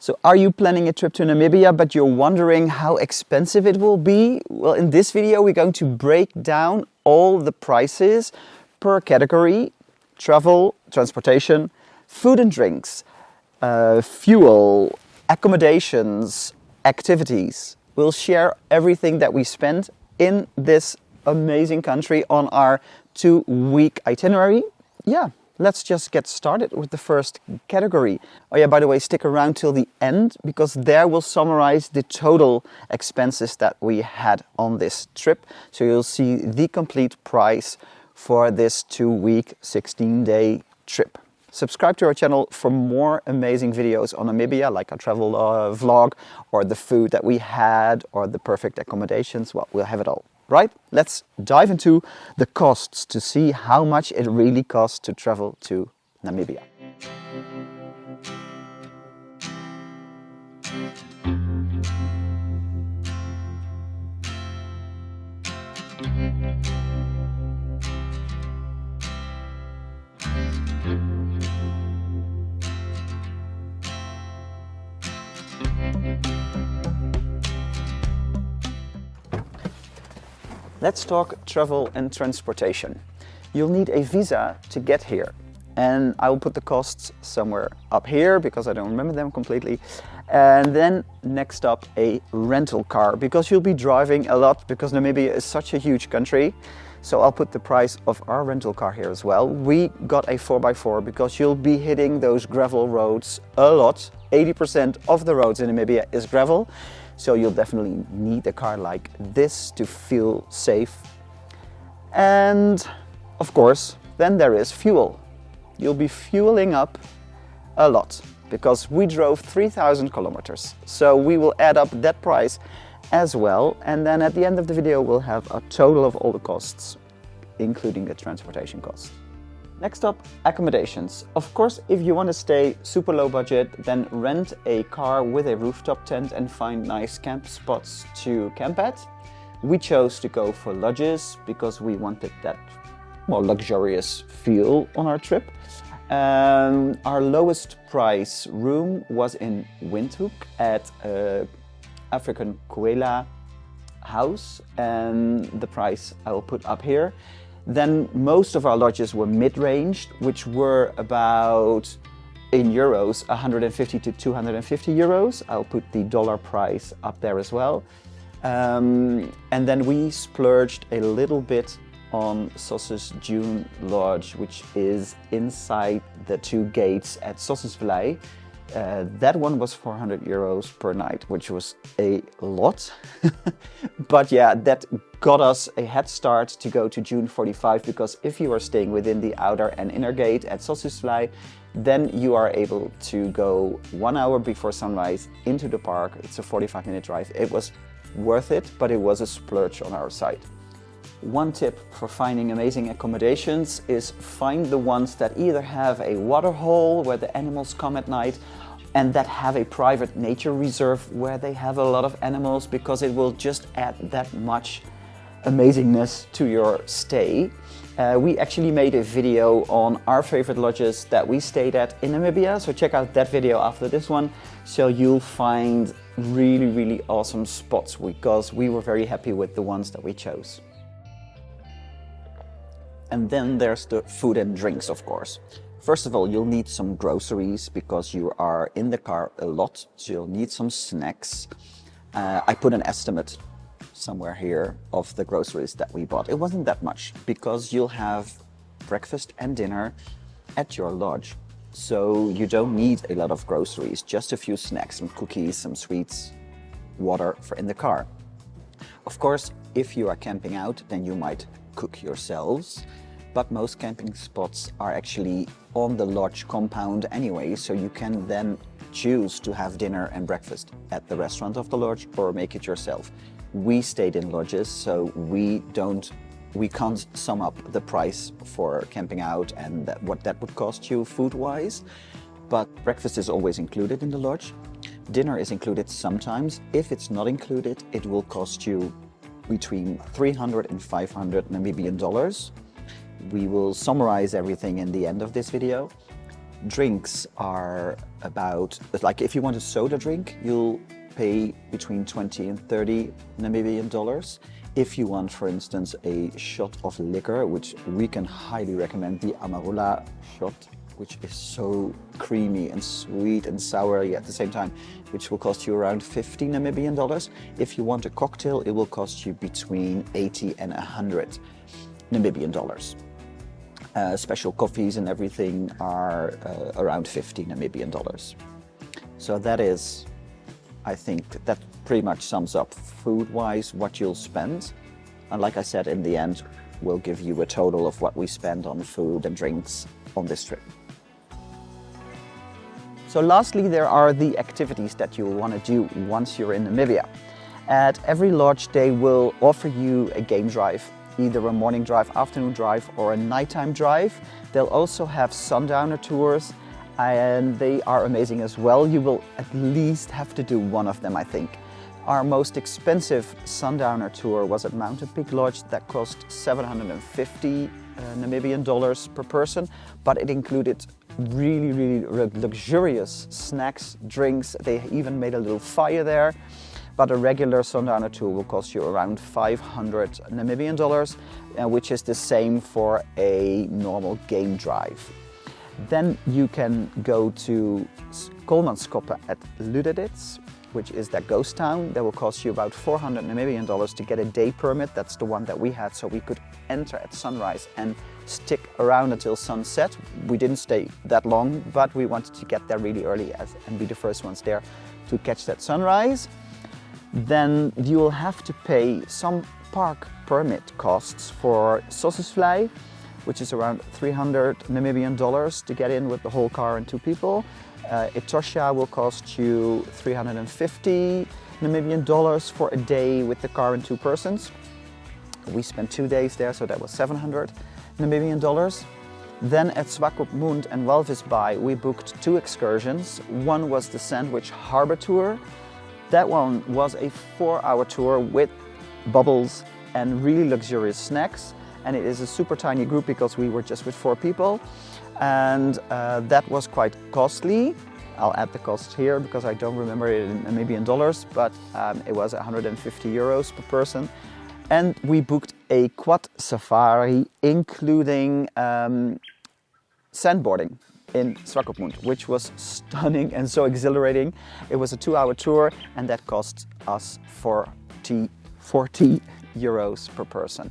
So are you planning a trip to Namibia, but you're wondering how expensive it will be? Well, in this video, we're going to break down all the prices per category: travel, transportation, food and drinks, fuel, accommodations, activities. We'll share everything that we spent in this amazing country on our 2-week itinerary. Yeah. Let's just get started with the first category. Oh yeah, by the way, stick around till the end because there we'll summarize the total expenses that we had on this trip. So you'll see the complete price for this 2-week, 16-day trip. Subscribe to our channel for more amazing videos on Namibia, like our travel vlog, or the food that we had, or the perfect accommodations. Well, we'll have it all. Right, let's dive into the costs to see how much it really costs to travel to Namibia. Let's talk travel and transportation. You'll need a visa to get here, and I will put the costs somewhere up here because I don't remember them completely. And then next up, a rental car, because you'll be driving a lot because Namibia is such a huge country. So I'll put the price of our rental car here as well. We got a 4x4 because you'll be hitting those gravel roads a lot. 80% of the roads in Namibia is gravel. So you'll definitely need a car like this to feel safe. And of course, then there is fuel. You'll be fueling up a lot because we drove 3,000 kilometers. So we will add up that price as well. And then at the end of the video, we'll have a total of all the costs, including the transportation costs. Next up, accommodations. Of course, if you want to stay super low budget, then rent a car with a rooftop tent and find nice camp spots to camp at. We chose to go for lodges because we wanted that more luxurious feel on our trip. Our lowest price room was in Windhoek at African Kuela house, and the price I will put up here. Then most of our lodges were mid-range, which were about, in euros, 150 to 250 euros. I'll put the dollar price up there as well. And then we splurged a little bit on Sossusvlei Lodge, which is inside the 2 gates at Sossusvlei. That one was 400 euros per night, which was a lot. But yeah, that got us a head start to go to June 45, because if you are staying within the outer and inner gate at Sossusvlei, then you are able to go 1 hour before sunrise into the park. It's a 45-minute drive. It was worth it, but it was a splurge on our side. One tip for finding amazing accommodations is find the ones that either have a water hole where the animals come at night, and that have a private nature reserve where they have a lot of animals, because it will just add that much amazingness to your stay. We actually made a video on our favorite lodges that we stayed at in Namibia, so check out that video after this one. So you'll find really awesome spots, because we were very happy with the ones that we chose. And then there's the food and drinks, of course. First of all, you'll need some groceries because you are in the car a lot, so you'll need some snacks. I put an estimate somewhere here of the groceries that we bought. It wasn't that much because you'll have breakfast and dinner at your lodge. So you don't need a lot of groceries, just a few snacks, some cookies, some sweets, water for in the car. Of course, if you are camping out, then you might cook yourselves. But most camping spots are actually on the lodge compound anyway, so you can then choose to have dinner and breakfast at the restaurant of the lodge or make it yourself. We stayed in lodges, so we can't sum up the price for camping out and what that would cost you food-wise. But breakfast is always included in the lodge. Dinner is included sometimes. If it's not included, it will cost you between 300 and 500 Namibian dollars. We will summarize everything in the end of this video. Drinks are about, like if you want a soda drink, you'll pay between 20 and 30 Namibian dollars. If you want, for instance, a shot of liquor, which we can highly recommend, the Amarula shot, which is so creamy and sweet and sour at the same time, which will cost you around 50 Namibian dollars. If you want a cocktail, it will cost you between 80 and 100 Namibian dollars. Special coffees and everything are around 50 Namibian dollars. So that is, I think, that pretty much sums up food-wise what you'll spend. And like I said, in the end, we'll give you a total of what we spend on food and drinks on this trip. So lastly, there are the activities that you'll want to do once you're in Namibia. At every lodge, they will offer you a game drive, either a morning drive, afternoon drive, or a nighttime drive. They'll also have sundowner tours, and they are amazing as well. You will at least have to do one of them, I think. Our most expensive sundowner tour was at Mountain Peak Lodge. That cost 750 Namibian dollars per person, but it included really luxurious snacks, drinks. They even made a little fire there. But a regular sundowner tour will cost you around 500 Namibian dollars, which is the same for a normal game drive. Then you can go to Kolmanskoppe at Ludedits, which is that ghost town. That will cost you about 400 Namibian dollars to get a day permit. That's the one that we had, so we could enter at sunrise and stick around until sunset. We didn't stay that long, but we wanted to get there really early and be the first ones there to catch that sunrise. Then you will have to pay some park permit costs for Sossusvlei, which is around 300 Namibian dollars to get in with the whole car and 2 people. Etosha will cost you 350 Namibian dollars for a day with the car and 2 persons. We spent 2 days there, so that was 700 Namibian dollars. Then at Swakopmund and Walvisbaai, we booked 2 excursions. One was the Sandwich Harbour Tour. That one was a 4-hour tour with bubbles and really luxurious snacks. And it is a super tiny group because we were just with 4 people. And that was quite costly. I'll add the cost here because I don't remember it in Namibian dollars, but it was 150 euros per person. And we booked a quad safari, including sandboarding in Swakopmund, which was stunning and so exhilarating. It was a 2-hour tour, and that cost us 40 euros per person.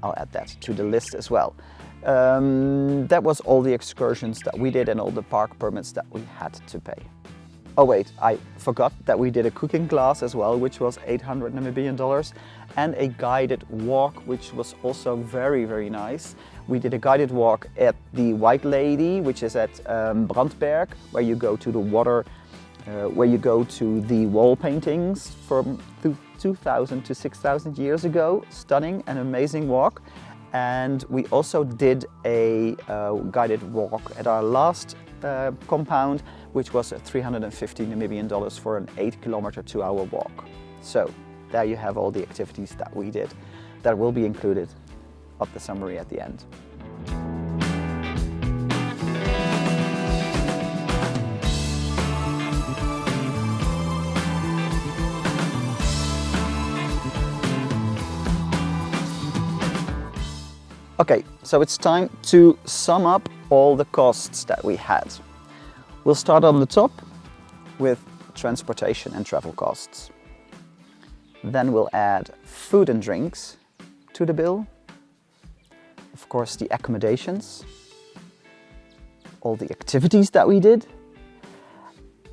I'll add that to the list as well. That was all the excursions that we did and all the park permits that we had to pay. Oh wait, I forgot that we did a cooking class as well, which was 800 Namibian dollars, and a guided walk, which was also very nice. We did a guided walk at the White Lady, which is at Brandberg, where you go to the water, where you go to the wall paintings from 2,000 to 6,000 years ago. Stunning and amazing walk. And we also did a guided walk at our last compound, which was 350 Namibian dollars for an 8-kilometer, 2-hour walk. So there you have all the activities that we did. That will be included of the summary at the end. Okay, so it's time to sum up all the costs that we had. We'll start on the top with transportation and travel costs. Then we'll add food and drinks to the bill. Of course, the accommodations, all the activities that we did.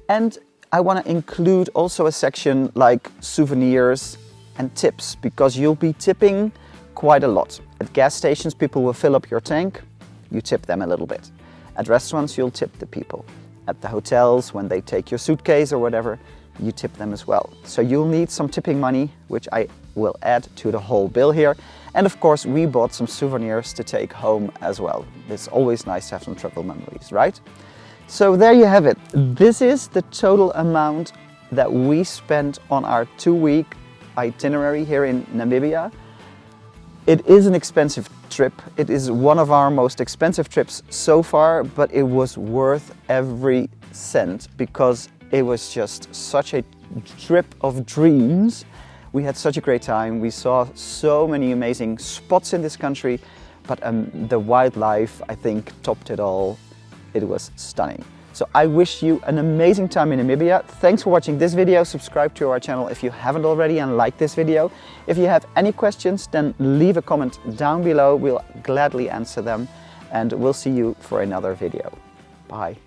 And I want to include also a section like souvenirs and tips, because you'll be tipping quite a lot. At gas stations, people will fill up your tank, you tip them a little bit. At restaurants, you'll tip the people. At the hotels, when they take your suitcase or whatever, you tip them as well. So you'll need some tipping money, which I will add to the whole bill here. And of course, we bought some souvenirs to take home as well. It's always nice to have some travel memories, right? So there you have it. This is the total amount that we spent on our 2-week itinerary here in Namibia. It is an expensive trip. It is one of our most expensive trips so far, but it was worth every cent because it was just such a trip of dreams. We had such a great time. We saw so many amazing spots in this country, but the wildlife, I think, topped it all. It was stunning. So I wish you an amazing time in Namibia. Thanks for watching this video. Subscribe to our channel if you haven't already and like this video. If you have any questions, then leave a comment down below. We'll gladly answer them, and we'll see you for another video. Bye.